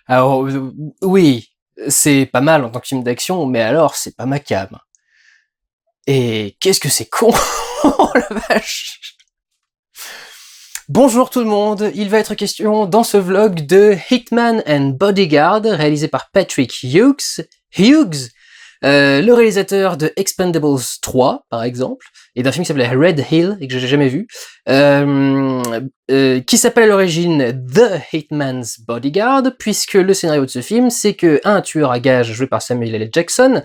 Alors, oui, c'est pas mal en tant que film d'action, mais alors, c'est pas ma came. Et qu'est-ce que c'est con. Oh la vache. Bonjour tout le monde, il va être question dans ce vlog de Hitman and Bodyguard, réalisé par Patrick Hughes, le réalisateur de Expendables 3, par exemple, et d'un film qui s'appelait Red Hill, et que j'ai jamais vu, qui s'appelle à l'origine The Hitman's Bodyguard, puisque le scénario de ce film, c'est que un tueur à gages joué par Samuel L. Jackson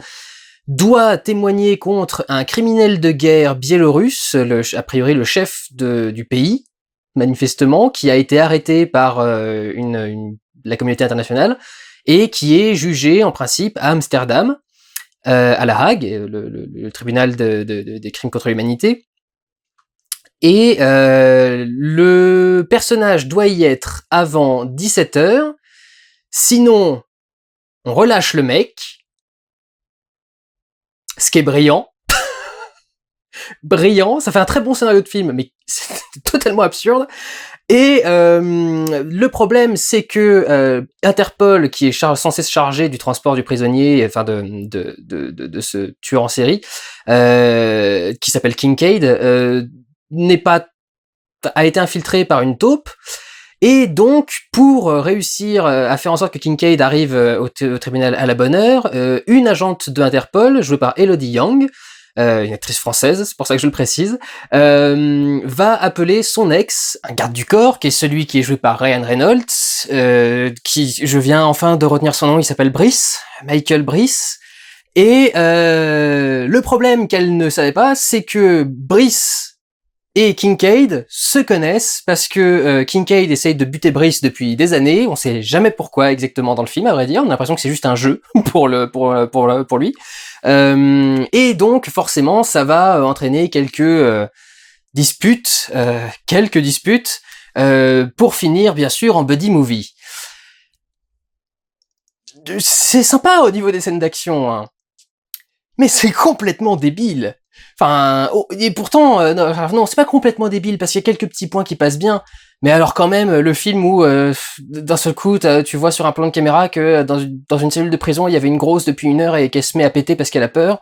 doit témoigner contre un criminel de guerre biélorusse, a priori le chef du pays, manifestement, qui a été arrêté par la communauté internationale, et qui est jugé en principe à Amsterdam, à La Hague, le tribunal des crimes contre l'humanité. Et le personnage doit y être avant 17h, sinon on relâche le mec, ce qui est brillant. Brillant, ça fait un très bon scénario de film, mais c'est totalement absurde. Et le problème, c'est que Interpol, qui est censé se charger du transport du prisonnier, enfin de ce tueur en série, qui s'appelle Kincaid, a été infiltré par une taupe. Et donc, pour réussir à faire en sorte que Kincaid arrive au tribunal à la bonne heure, une agente de Interpol, jouée par Elodie Yang, une actrice française, c'est pour ça que je le précise, va appeler son ex, un garde du corps, qui est celui qui est joué par Ryan Reynolds, je viens enfin de retenir son nom, il s'appelle Michael Brice, et le problème qu'elle ne savait pas, c'est que Brice et Kincaid se connaissent parce que Kincaid essaye de buter Brice depuis des années. On sait jamais pourquoi exactement dans le film, à vrai dire. On a l'impression que c'est juste un jeu pour lui. Et donc forcément, ça va entraîner quelques disputes, pour finir bien sûr en buddy movie. C'est sympa au niveau des scènes d'action, hein. Mais c'est complètement débile. Enfin, et pourtant, non, c'est pas complètement débile, parce qu'il y a quelques petits points qui passent bien, mais alors quand même, le film où, d'un seul coup, tu vois sur un plan de caméra que dans une cellule de prison, il y avait une grosse depuis 1 heure et qu'elle se met à péter parce qu'elle a peur.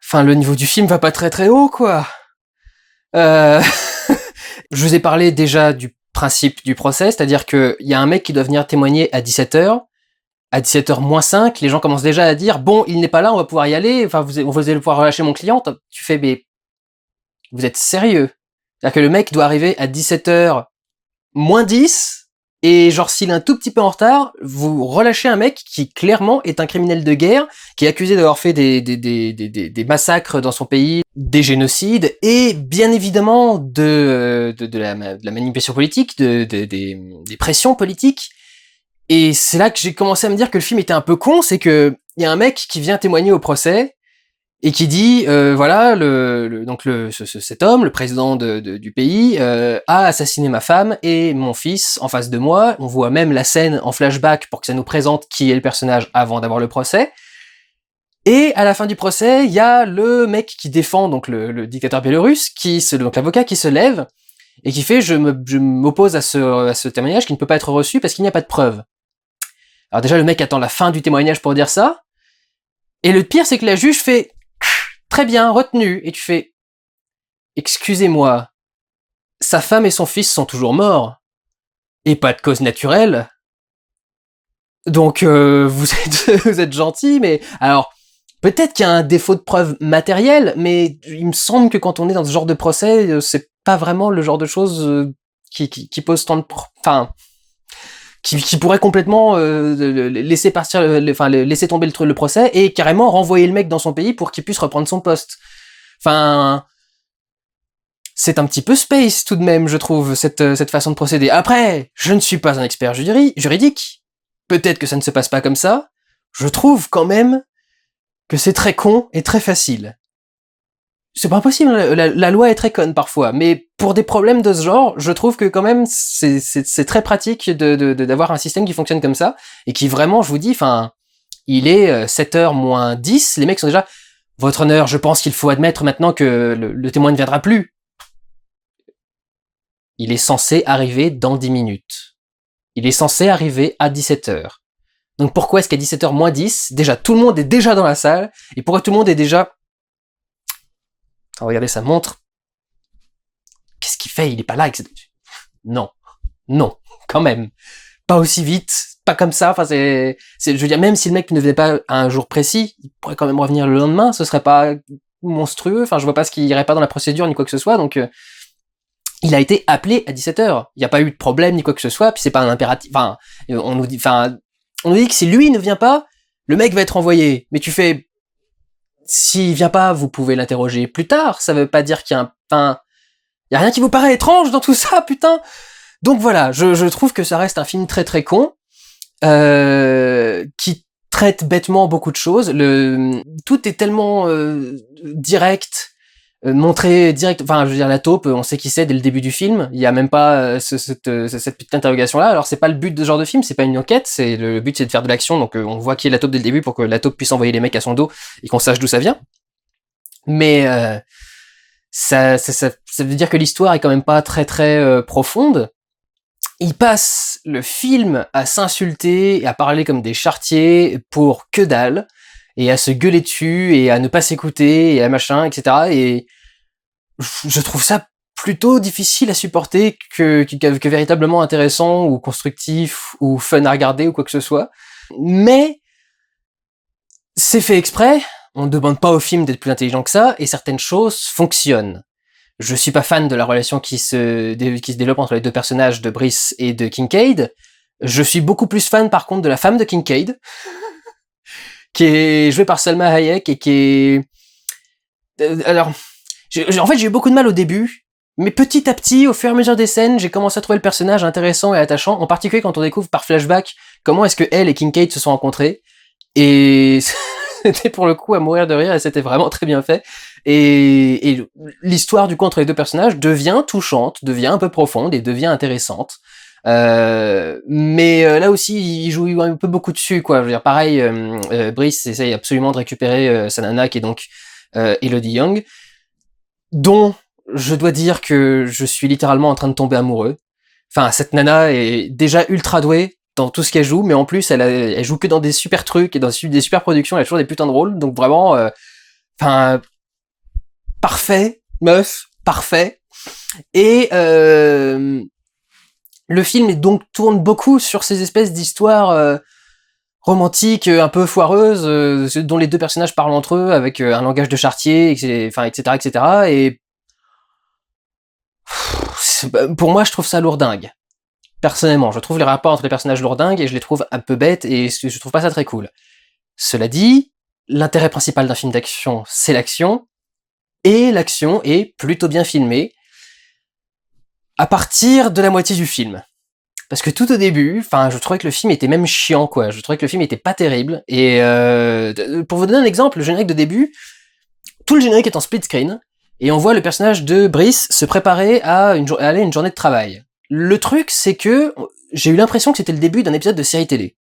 Enfin, le niveau du film va pas très très haut, quoi. Je vous ai parlé déjà du principe du procès, c'est-à-dire qu'il y a un mec qui doit venir témoigner à 17h, à 17h-5, les gens commencent déjà à dire « Bon, il n'est pas là, on va pouvoir y aller, enfin, vous allez pouvoir relâcher mon client. » Tu fais « Mais vous êtes sérieux ?» C'est-à-dire que le mec doit arriver à 17h-10, et genre, s'il est un tout petit peu en retard, vous relâchez un mec qui, clairement, est un criminel de guerre, qui est accusé d'avoir fait des massacres dans son pays, des génocides, et bien évidemment de la manipulation politique, des pressions politiques. Et c'est là que j'ai commencé à me dire que le film était un peu con, c'est que il y a un mec qui vient témoigner au procès et qui dit voilà cet homme, le président du pays, a assassiné ma femme et mon fils en face de moi. On voit même la scène en flashback pour que ça nous présente qui est le personnage avant d'avoir le procès. Et à la fin du procès, il y a le mec qui défend donc le dictateur biélorusse, donc l'avocat qui se lève et qui fait je m'oppose à ce témoignage qui ne peut pas être reçu parce qu'il n'y a pas de preuves. Alors déjà, le mec attend la fin du témoignage pour dire ça. Et le pire, c'est que la juge fait « Très bien, retenu ». Et tu fais « Excusez-moi, sa femme et son fils sont toujours morts. Et pas de cause naturelle. Donc, vous êtes gentil, mais... Alors, peut-être qu'il y a un défaut de preuve matérielle, mais il me semble que quand on est dans ce genre de procès, c'est pas vraiment le genre de choses qui pose tant de... Enfin... Qui pourrait complètement laisser tomber le procès et carrément renvoyer le mec dans son pays pour qu'il puisse reprendre son poste. Enfin, c'est un petit peu space tout de même, je trouve, cette façon de procéder. Après, je ne suis pas un expert juridique. Peut-être que ça ne se passe pas comme ça. Je trouve quand même que c'est très con et très facile. C'est pas possible, la loi est très conne parfois, mais pour des problèmes de ce genre, je trouve que quand même c'est très pratique d'avoir un système qui fonctionne comme ça, et qui vraiment, je vous dis, enfin, il est 7h-10, les mecs sont déjà « Votre honneur, je pense qu'il faut admettre maintenant que le témoin ne viendra plus. » Il est censé arriver dans 10 minutes. il est censé arriver à 17h. Donc pourquoi est-ce qu'à 17h moins 10, déjà tout le monde est déjà dans la salle, et pourquoi tout le monde est déjà... Oh, regardez sa montre. Qu'est-ce qu'il fait? Il est pas là, etc. Non. Non. Quand même. Pas aussi vite. Pas comme ça. Enfin, je veux dire, même si le mec ne venait pas à un jour précis, il pourrait quand même revenir le lendemain. Ce serait pas monstrueux. Enfin, je vois pas ce qui irait pas dans la procédure ni quoi que ce soit. Donc, il a été appelé à 17h. Il n'y a pas eu de problème ni quoi que ce soit. Puis c'est pas un impératif. Enfin, on nous dit que si lui ne vient pas, le mec va être envoyé. Mais tu fais, s'il vient pas, vous pouvez l'interroger plus tard. Ça veut pas dire qu'il y a y a rien qui vous paraît étrange dans tout ça, putain. Donc voilà, je trouve que ça reste un film très très con, qui traite bêtement beaucoup de choses. Tout est tellement direct, montré direct. Enfin, je veux dire, la taupe, on sait qui c'est dès le début du film. Il y a même pas cette petite interrogation là. Alors c'est pas le but de ce genre de film, c'est pas une enquête. Le but, c'est de faire de l'action. Donc on voit qui est la taupe dès le début pour que la taupe puisse envoyer les mecs à son dos et qu'on sache d'où ça vient. Mais ça veut dire que l'histoire est quand même pas très très profonde. Il passe le film à s'insulter et à parler comme des charretiers pour que dalle, et à se gueuler dessus, et à ne pas s'écouter, et à machin, etc. Et je trouve ça plutôt difficile à supporter que véritablement intéressant, ou constructif, ou fun à regarder, ou quoi que ce soit. Mais c'est fait exprès, on ne demande pas au film d'être plus intelligent que ça, et certaines choses fonctionnent. Je suis pas fan de la relation qui se développe entre les deux personnages de Brice et de Kincaid. Je suis beaucoup plus fan par contre de la femme de Kincaid, qui est jouée par Salma Hayek et qui est... Alors, en fait j'ai eu beaucoup de mal au début, mais petit à petit, au fur et à mesure des scènes, j'ai commencé à trouver le personnage intéressant et attachant, en particulier quand on découvre par flashback comment est-ce que elle et Kincaid se sont rencontrés. Et c'était pour le coup à mourir de rire, et c'était vraiment très bien fait. Et l'histoire du coup entre les deux personnages devient touchante, devient un peu profonde et devient intéressante. Mais là aussi, il joue un peu beaucoup dessus, quoi. Je veux dire, pareil, Brice essaye absolument de récupérer sa nana, qui est donc Elodie Yung, dont je dois dire que je suis littéralement en train de tomber amoureux. Enfin, cette nana est déjà ultra douée dans tout ce qu'elle joue, mais en plus, elle joue que dans des super trucs et dans des super productions, elle a toujours des putains de rôles, donc vraiment, parfait, meuf, parfait. Et le film donc tourne beaucoup sur ces espèces d'histoires romantiques, un peu foireuses, dont les deux personnages parlent entre eux avec un langage de charretier, etc., etc. Et pour moi, je trouve ça lourdingue. Personnellement, je trouve les rapports entre les personnages lourdingues et je les trouve un peu bêtes et je trouve pas ça très cool. Cela dit, l'intérêt principal d'un film d'action, c'est l'action, et l'action est plutôt bien filmée à partir de la moitié du film. Parce que tout au début, je trouvais que le film était même chiant, quoi. Je trouvais que le film était pas terrible. Et pour vous donner un exemple, le générique de début, tout le générique est en split screen, et on voit le personnage de Brice se préparer à aller une journée de travail. Le truc, c'est que j'ai eu l'impression que c'était le début d'un épisode de série télé.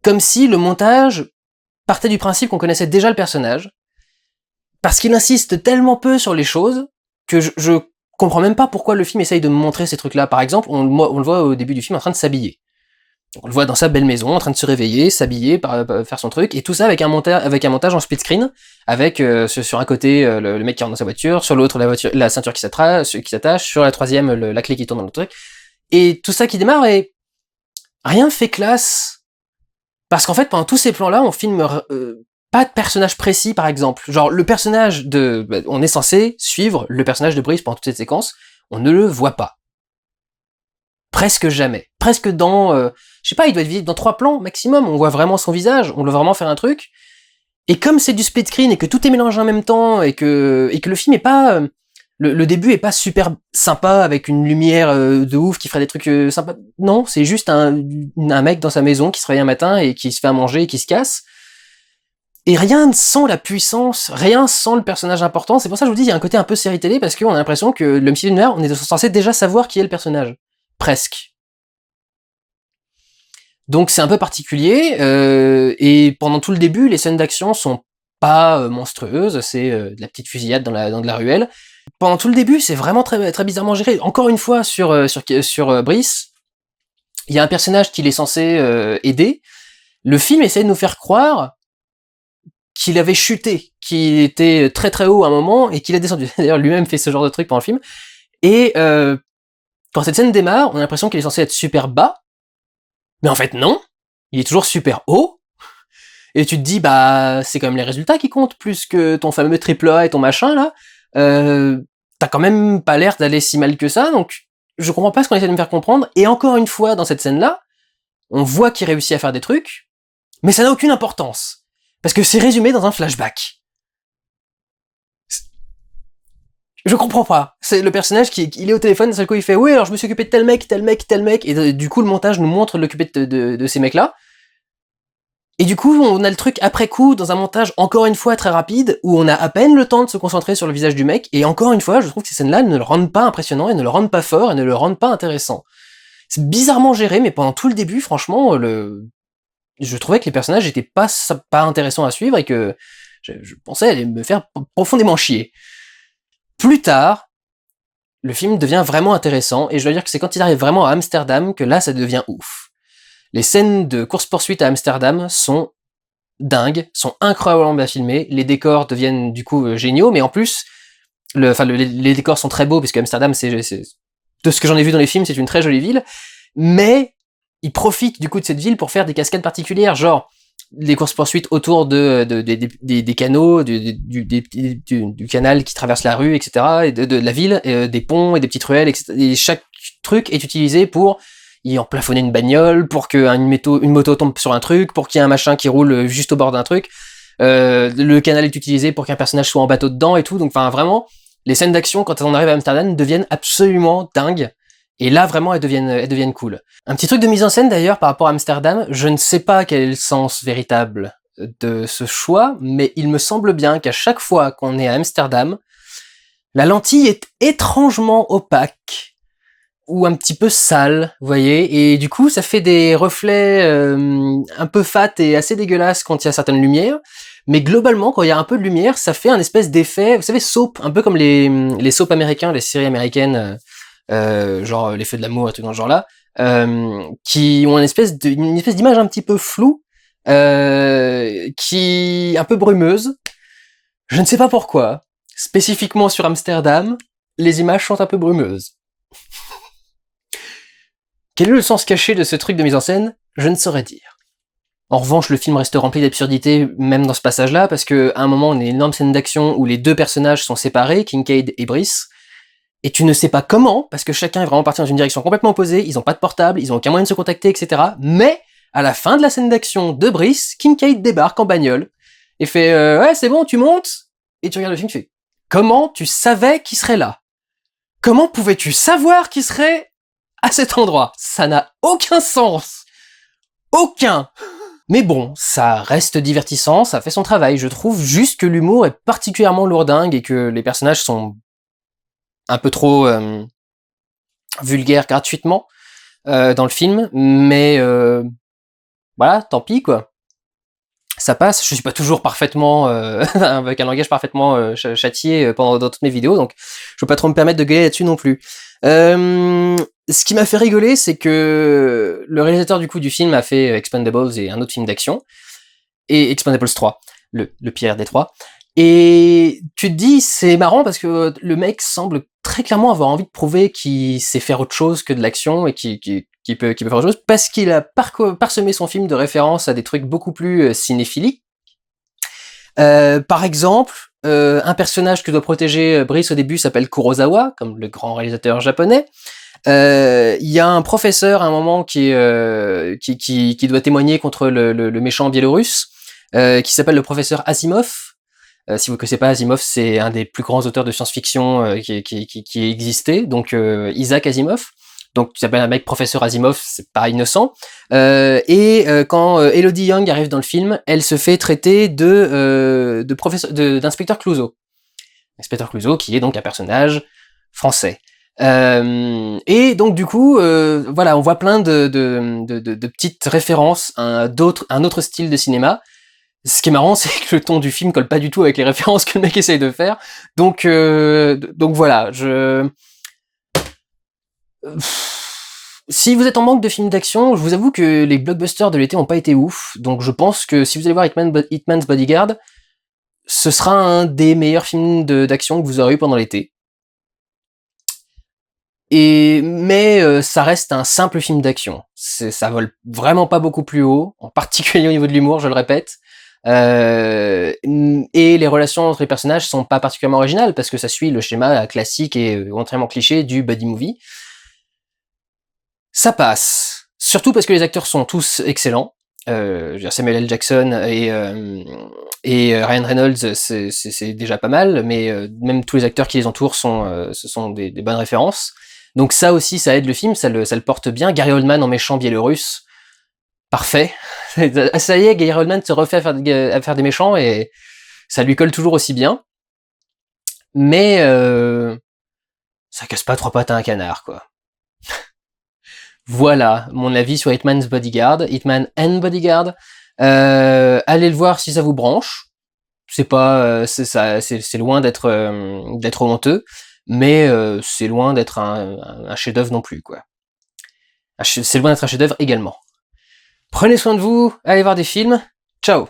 Comme si le montage partait du principe qu'on connaissait déjà le personnage, parce qu'il insiste tellement peu sur les choses que je comprends même pas pourquoi le film essaye de me montrer ces trucs-là. Par exemple, on le voit au début du film en train de s'habiller. On le voit dans sa belle maison, en train de se réveiller, s'habiller, faire son truc, et tout ça avec un montage en split screen, avec sur un côté le mec qui rentre dans sa voiture, sur l'autre la ceinture qui s'attache, sur la troisième la clé qui tourne dans le truc, et tout ça qui démarre, et rien fait classe, parce qu'en fait pendant tous ces plans-là, on filme pas de personnage précis, par exemple. Genre le personnage on est censé suivre le personnage de Brice pendant toute cette séquence, on ne le voit pas. Presque jamais. Presque dans... je sais pas, il doit être visible dans 3 plans maximum, on voit vraiment son visage, on doit vraiment faire un truc. Et comme c'est du split screen et que tout est mélangé en même temps, et que le film est pas... le début est pas super sympa avec une lumière de ouf qui ferait des trucs sympas. Non, c'est juste un mec dans sa maison qui se réveille un matin et qui se fait à manger et qui se casse. Et rien sans la puissance, rien sans le personnage important. C'est pour ça que je vous dis, il y a un côté un peu série télé, parce qu'on a l'impression que le MC Lunaire, on est censé déjà savoir qui est le personnage. Presque. Donc c'est un peu particulier, et pendant tout le début, les scènes d'action sont pas monstrueuses, c'est de la petite fusillade dans de la ruelle. Pendant tout le début, c'est vraiment très, très bizarrement géré. Encore une fois, sur Brice, il y a un personnage qu'il est censé aider. Le film essaie de nous faire croire qu'il avait chuté, qu'il était très très haut à un moment et qu'il a descendu. D'ailleurs, lui-même fait ce genre de truc pendant le film. Et quand cette scène démarre, on a l'impression qu'il est censé être super bas, mais en fait non, il est toujours super haut. Et tu te dis, bah, c'est quand même les résultats qui comptent, plus que ton fameux triple A et ton machin, là. T'as quand même pas l'air d'aller si mal que ça, donc je comprends pas ce qu'on essaie de me faire comprendre. Et encore une fois, dans cette scène-là, on voit qu'il réussit à faire des trucs, mais ça n'a aucune importance. Parce que c'est résumé dans un flashback. Je comprends pas. C'est le personnage il est au téléphone, d'un seul coup il fait, oui, alors je me suis occupé de tel mec, tel mec, tel mec, et du coup le montage nous montre l'occupé de ces mecs-là. Et du coup, on a le truc après coup, dans un montage encore une fois très rapide, où on a à peine le temps de se concentrer sur le visage du mec, et encore une fois, je trouve que ces scènes-là ne le rendent pas impressionnant, et ne le rendent pas fort, et ne le rendent pas intéressant. C'est bizarrement géré, mais pendant tout le début, franchement, je trouvais que les personnages étaient pas intéressants à suivre, et que je pensais aller me faire profondément chier. Plus tard, le film devient vraiment intéressant, et je dois dire que c'est quand il arrive vraiment à Amsterdam que là, ça devient ouf. Les scènes de course-poursuite à Amsterdam sont dingues, sont incroyablement bien filmées, les décors deviennent du coup géniaux, mais en plus, les décors sont très beaux, puisque Amsterdam, c'est de ce que j'en ai vu dans les films, c'est une très jolie ville, mais ils profitent du coup de cette ville pour faire des cascades particulières, genre les courses-poursuites autour des canaux, du canal qui traverse la rue, etc., et de la ville, des ponts et des petites ruelles, etc. Et chaque truc est utilisé pour y en plafonner une bagnole, pour qu'une moto tombe sur un truc, pour qu'il y ait un machin qui roule juste au bord d'un truc. Le canal est utilisé pour qu'un personnage soit en bateau dedans et tout. Donc, enfin, vraiment, les scènes d'action, quand on arrive à Amsterdam, deviennent absolument dingues. Et là, vraiment, elles deviennent cool. Un petit truc de mise en scène, d'ailleurs, par rapport à Amsterdam, je ne sais pas quel est le sens véritable de ce choix, mais il me semble bien qu'à chaque fois qu'on est à Amsterdam, la lentille est étrangement opaque, ou un petit peu sale, vous voyez, et du coup ça fait des reflets un peu fat et assez dégueulasses quand il y a certaines lumières, mais globalement quand il y a un peu de lumière, ça fait un espèce d'effet, vous savez, soap, un peu comme les soaps américains, les séries américaines, genre Les Feux de l'amour et tout dans ce genre-là, qui ont une espèce d'image un petit peu floue, qui un peu brumeuse. Je ne sais pas pourquoi. Spécifiquement sur Amsterdam, les images sont un peu brumeuses. Quel est le sens caché de ce truc de mise en scène? Je ne saurais dire. En revanche, le film reste rempli d'absurdités, même dans ce passage-là, parce qu'à un moment, on a une énorme scène d'action où les deux personnages sont séparés, Kincaid et Brice, et tu ne sais pas comment, parce que chacun est vraiment parti dans une direction complètement opposée, ils ont pas de portable, ils ont aucun moyen de se contacter, etc. Mais, à la fin de la scène d'action de Brice, Kincaid débarque en bagnole, et fait ouais, c'est bon, tu montes ?» Et tu regardes le film, tu fais « Comment tu savais qu'il serait là? Comment pouvais-tu savoir qu'il serait à cet endroit? Ça n'a aucun sens. Aucun. Mais bon, ça reste divertissant, ça fait son travail. Je trouve juste que l'humour est particulièrement lourdingue et que les personnages sont un peu trop vulgaires gratuitement dans le film. Mais voilà, tant pis quoi. Ça passe. Je suis pas toujours parfaitement avec un langage parfaitement châtié pendant toutes mes vidéos, donc je peux pas trop me permettre de gueuler là-dessus non plus. Ce qui m'a fait rigoler, c'est que le réalisateur du coup du film a fait Expendables et un autre film d'action, et Expendables 3, le pire des trois. Et tu te dis, c'est marrant parce que le mec semble très clairement avoir envie de prouver qu'il sait faire autre chose que de l'action et qu'il peut faire autre chose, parce qu'il a parsemé son film de références à des trucs beaucoup plus cinéphiliques. Par exemple, un personnage que doit protéger Brice au début s'appelle Kurosawa, comme le grand réalisateur japonais. Il y a un professeur à un moment qui doit témoigner contre le méchant biélorusse, qui s'appelle le professeur Asimov. Si vous ne connaissez pas Asimov, c'est un des plus grands auteurs de science-fiction qui ait existé, donc Isaac Asimov. Donc tu s'appelles un mec professeur Asimov, c'est pas innocent. Quand Elodie Young arrive dans le film, elle se fait traiter d'inspecteur Clouseau. Inspecteur Clouseau, qui est donc un personnage français. Et donc du coup, voilà, on voit plein de petites références à un autre style de cinéma. Ce qui est marrant, c'est que le ton du film colle pas du tout avec les références que le mec essaye de faire. Donc voilà, Si vous êtes en manque de films d'action, je vous avoue que les blockbusters de l'été ont pas été ouf, donc je pense que si vous allez voir Hitman's Bodyguard, ce sera un des meilleurs films d'action que vous aurez eu pendant l'été. Mais ça reste un simple film d'action. Ça vole vraiment pas beaucoup plus haut, en particulier au niveau de l'humour, je le répète. Et les relations entre les personnages sont pas particulièrement originales parce que ça suit le schéma classique et entièrement cliché du buddy movie. Ça passe, surtout parce que les acteurs sont tous excellents. Samuel L. Jackson et Ryan Reynolds, c'est déjà pas mal, mais même tous les acteurs qui les entourent ce sont des bonnes références. Donc ça aussi, ça aide le film, ça le porte bien. Gary Oldman en méchant biélorusse, parfait. Ça y est, Gary Oldman se refait à faire des méchants et ça lui colle toujours aussi bien. Mais ça casse pas trois pattes à un canard, quoi. Voilà mon avis sur Hitman's Bodyguard, Hitman and Bodyguard. Allez le voir si ça vous branche. C'est pas, c'est loin d'être honteux, mais c'est loin d'être un chef-d'œuvre non plus, quoi. C'est loin d'être un chef-d'œuvre également. Prenez soin de vous, allez voir des films. Ciao.